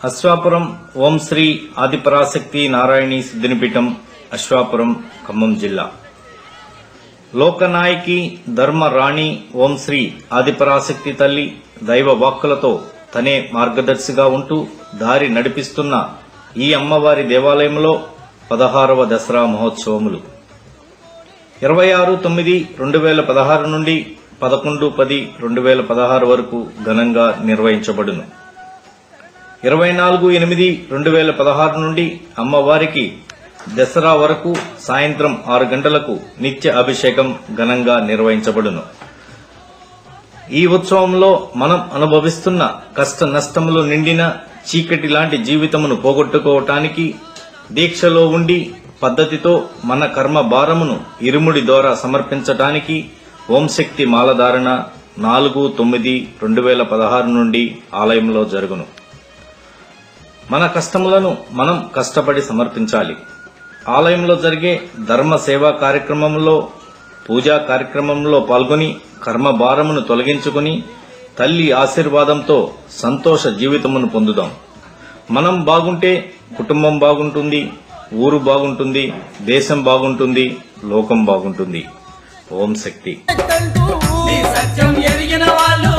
అశ్వాపురం ఓం శ్రీ ఆదిపరాశక్తి నారాయణీ సిద్ధినిపీఠం అశ్వాపురం ఖమ్మం జిల్లా. లోకనాయకి ధర్మరాణి ఓం శ్రీ ఆదిపరాశక్తి తల్లి దైవ వాక్కులతో తనే మార్గదర్శిగా ఉంటూ దారి నడిపిస్తున్న ఈ అమ్మవారి దేవాలయంలో 16వ దసరా మహోత్సవములు 26/9/2016 నుండి 11/10/2016 వరకు ఘనంగా నిర్వహించబడును. 24/8/2016 నుండి అమ్మవారికి దసరా వరకు సాయంత్రం 6 గంటలకు నిత్య అభిషేకం ఘనంగా నిర్వహించబడును. ఈ ఉత్సవంలో మనం అనుభవిస్తున్న కష్ట నష్టములు నిండిన చీకటి లాంటి జీవితమును పోగొట్టుకోవటానికి దీక్షలో ఉండి పద్ధతితో మన కర్మ భారమును ఇరుముడి ద్వారా సమర్పించటానికి ఓం శక్తి మాలధారణ 4/9/2016 నుండి ఆలయంలో జరుగును. మన కష్టములను మనం కష్టపడి సమర్పించాలి. ఆలయంలో జరిగే ధర్మ సేవా కార్యక్రమంలో పూజా కార్యక్రమంలో పాల్గొని కర్మ భారమును తొలగించుకుని తల్లి ఆశీర్వాదంతో సంతోష జీవితమును పొందుదాం. మనం బాగుంటే కుటుంబం బాగుంటుంది, ఊరు బాగుంటుంది, దేశం బాగుంటుంది, లోకం బాగుంటుంది. ఓం శక్తి. సత్యం ఎరిగిన వాళ్ళు